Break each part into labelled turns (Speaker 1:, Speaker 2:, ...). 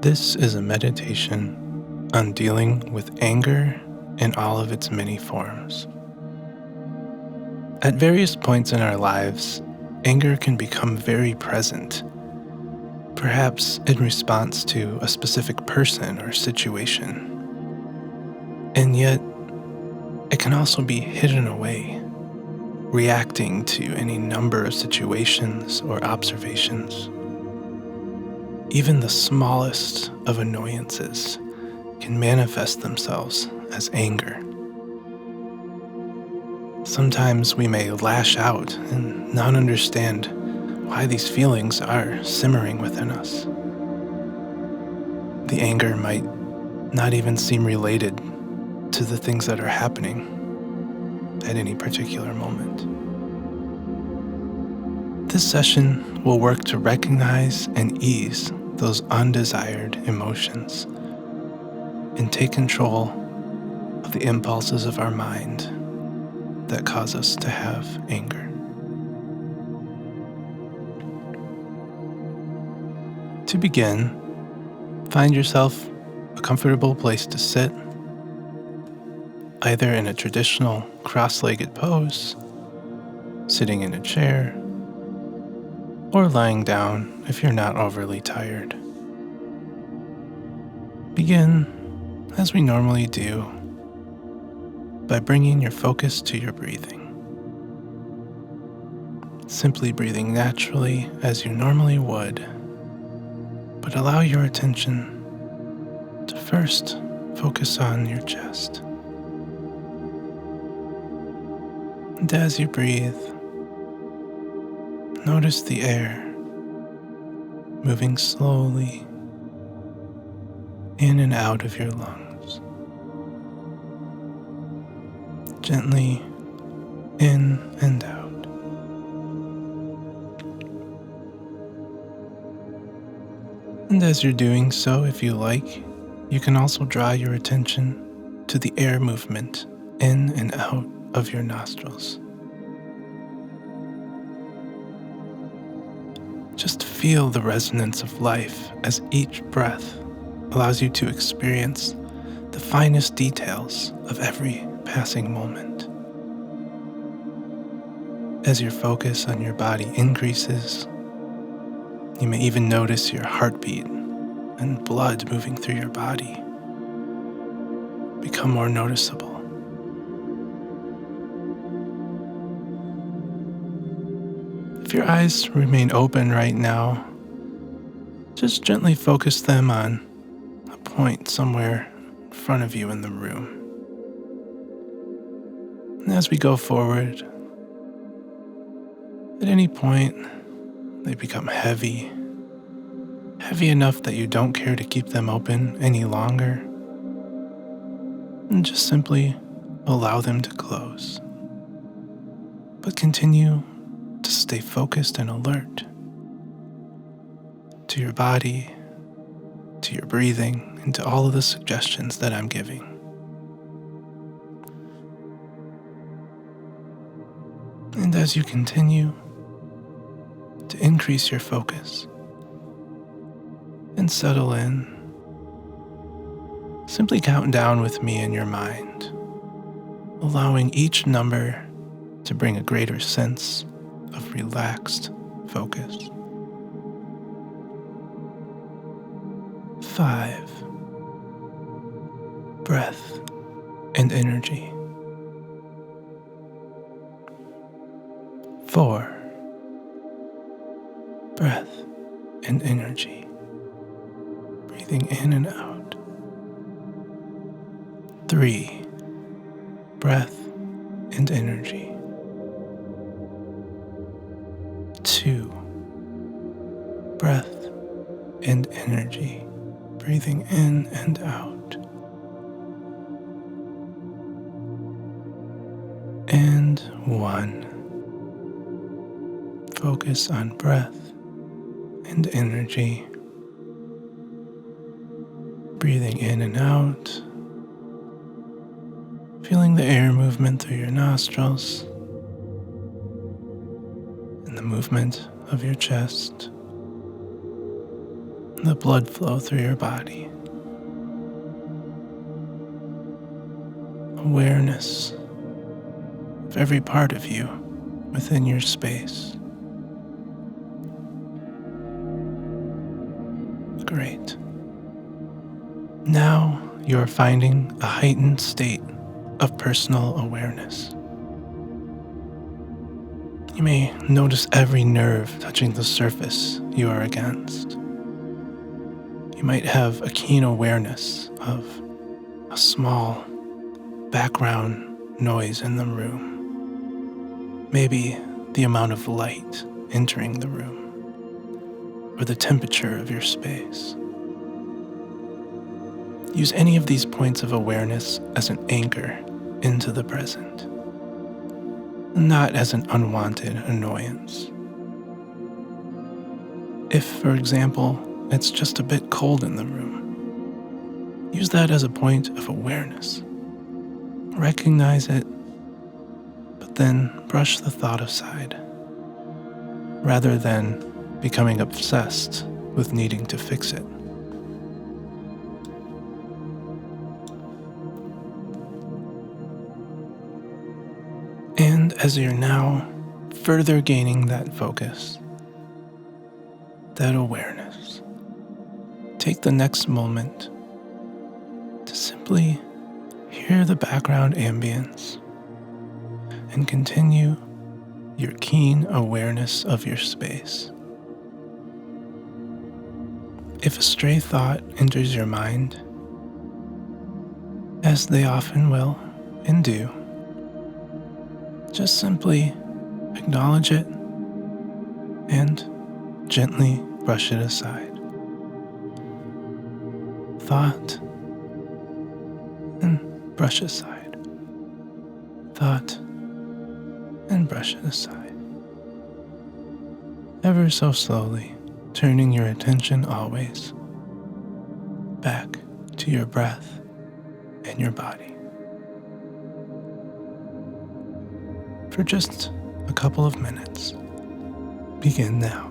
Speaker 1: This is a meditation on dealing with anger in all of its many forms. At various points in our lives, anger can become very present, perhaps in response to a specific person or situation. And yet, it can also be hidden away, reacting to any number of situations or observations. Even the smallest of annoyances can manifest themselves as anger. Sometimes we may lash out and not understand why these feelings are simmering within us. The anger might not even seem related to the things that are happening at any particular moment. This session will work to recognize and ease those undesired emotions and take control of the impulses of our mind that cause us to have anger. To begin, find yourself a comfortable place to sit, either in a traditional cross-legged pose, sitting in a chair, or lying down if you're not overly tired. Begin, as we normally do, by bringing your focus to your breathing. Simply breathing naturally as you normally would, but allow your attention to first focus on your chest. And as you breathe, notice the air moving slowly in and out of your lungs. Gently in and out. And as you're doing so, if you like, you can also draw your attention to the air movement in and out of your nostrils. Just feel the resonance of life as each breath allows you to experience the finest details of every passing moment. As your focus on your body increases, you may even notice your heartbeat and blood moving through your body become more noticeable. If your eyes remain open right now, just gently focus them on a point somewhere in front of you in the room. And as we go forward, at any point, they become heavy enough that you don't care to keep them open any longer, and just simply allow them to close. But continue to stay focused and alert to your body, to your breathing, and to all of the suggestions that I'm giving. And as you continue to increase your focus and settle in, simply count down with me in your mind, allowing each number to bring a greater sense of relaxed focus. 5. Breath and energy. 4. Breath and energy. Breathing in and out. 3. Breath and energy. 2. Breath and energy. Breathing in and out. And 1. Focus on breath and energy. Breathing in and out. Feeling the air movement through your nostrils and the movement of your chest. the blood flow through your body, awareness of every part of you within your space. Great. Now you are finding a heightened state of personal awareness. You may notice every nerve touching the surface you are against. You might have a keen awareness of a small background noise in the room. Maybe the amount of light entering the room, or the temperature of your space. Use any of these points of awareness as an anchor into the present, not as an unwanted annoyance. If, for example, it's just a bit cold in the room, use that as a point of awareness. Recognize it, but then brush the thought aside, rather than becoming obsessed with needing to fix it. And as you're now further gaining that focus, that awareness, take the next moment to simply hear the background ambience and continue your keen awareness of your space. If a stray thought enters your mind, as they often will and do, just simply acknowledge it and gently brush it aside. Thought, and brush aside. Thought, and brush it aside. Ever so slowly, turning your attention always back to your breath and your body. For just a couple of minutes, begin now.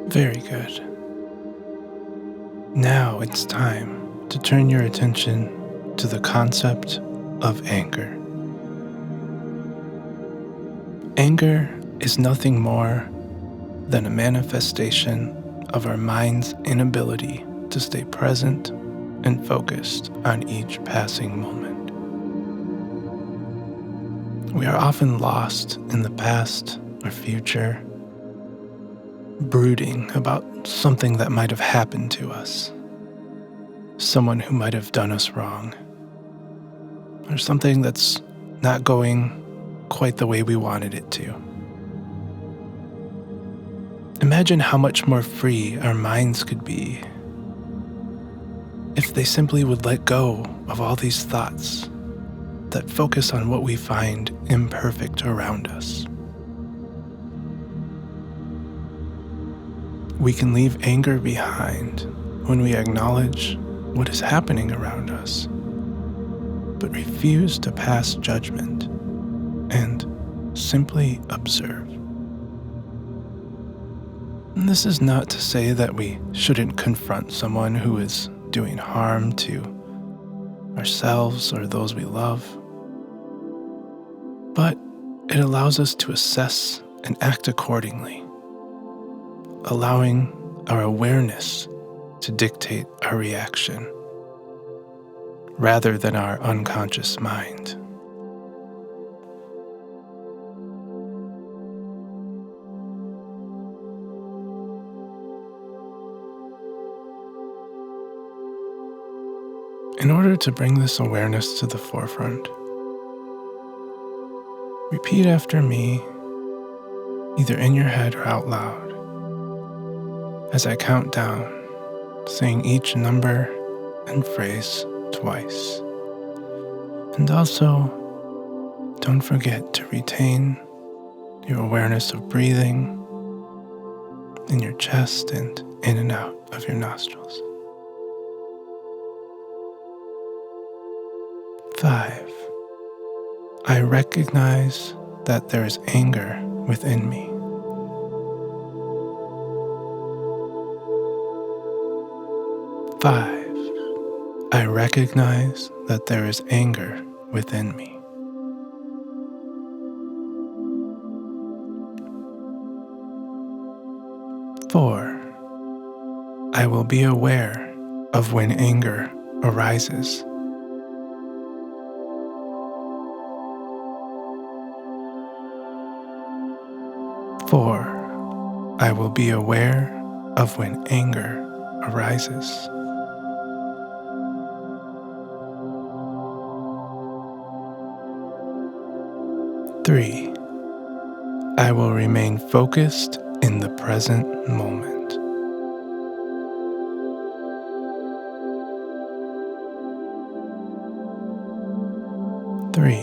Speaker 1: Very good. Now it's time to turn your attention to the concept of anger. Anger is nothing more than a manifestation of our mind's inability to stay present and focused on each passing moment. We are often lost in the past or future, brooding about something that might have happened to us, someone who might have done us wrong. or something that's not going quite the way we wanted it to. Imagine how much more free our minds could be if they simply would let go of all these thoughts that focus on what we find imperfect around us. We can leave anger behind when we acknowledge what is happening around us, but refuse to pass judgment and simply observe. And this is not to say that we shouldn't confront someone who is doing harm to ourselves or those we love, but it allows us to assess and act accordingly, allowing our awareness to dictate our reaction rather than our unconscious mind. In order to bring this awareness to the forefront, repeat after me, either in your head or out loud, as I count down, saying each number and phrase twice. And also, don't forget to retain your awareness of breathing in your chest and in and out of your nostrils. 5. I recognize that there is anger within me. 5. I recognize that there is anger within me. 4. I will be aware of when anger arises. 4. I will be aware of when anger arises. 3. I will remain focused in the present moment. 3.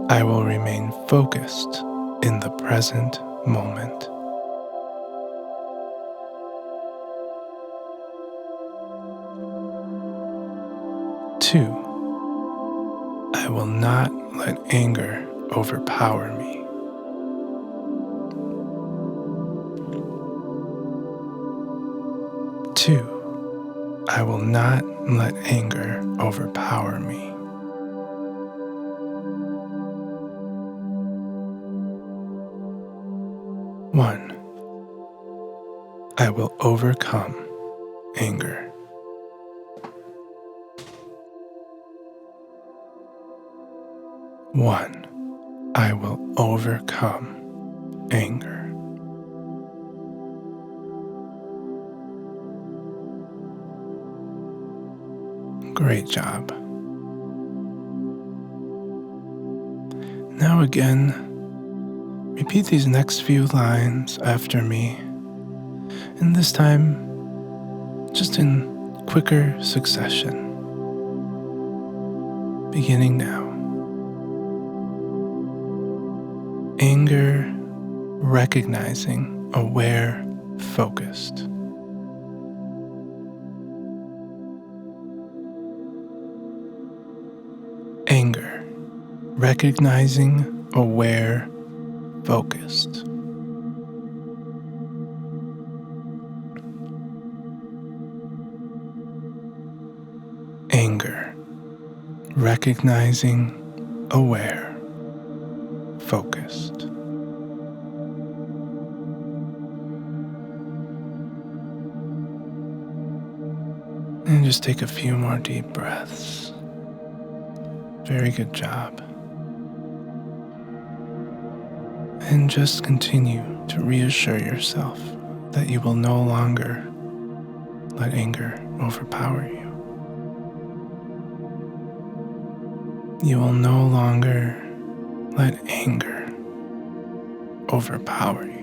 Speaker 1: I will remain focused in the present moment. 2. I will not let anger overpower me. 2. I will not let anger overpower me. 1. I will overcome anger. 1. I will overcome anger. Great job. Now again, repeat these next few lines after me, and this time just in quicker succession. Beginning now. Anger, recognizing, aware, focused. Anger, recognizing, aware, focused. Anger, recognizing, aware, focused. And just take a few more deep breaths. Very good job. And just continue to reassure yourself that you will no longer let anger overpower you. You will no longer let anger overpower you.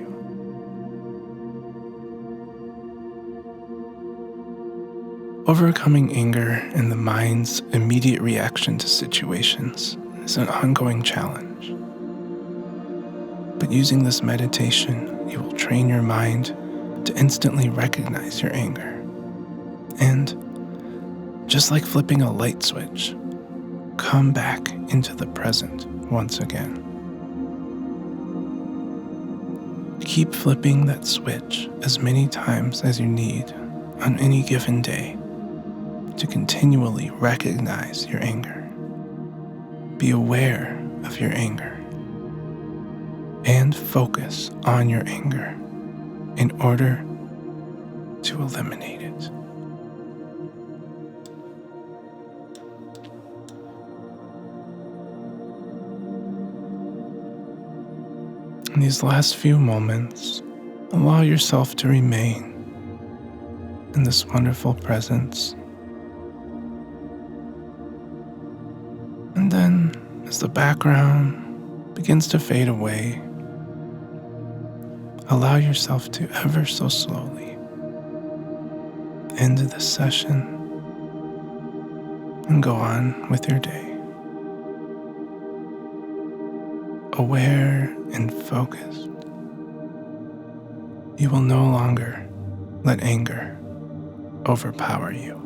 Speaker 1: Overcoming anger and the mind's immediate reaction to situations is an ongoing challenge. But using this meditation, you will train your mind to instantly recognize your anger. And just like flipping a light switch, come back into the present once again. Keep flipping that switch as many times as you need on any given day to continually recognize your anger. Be aware of your anger and focus on your anger in order to eliminate it. In these last few moments, allow yourself to remain in this wonderful presence. And then, as the background begins to fade away, allow yourself to ever so slowly end this session and go on with your day. Aware and focused, you will no longer let anger overpower you.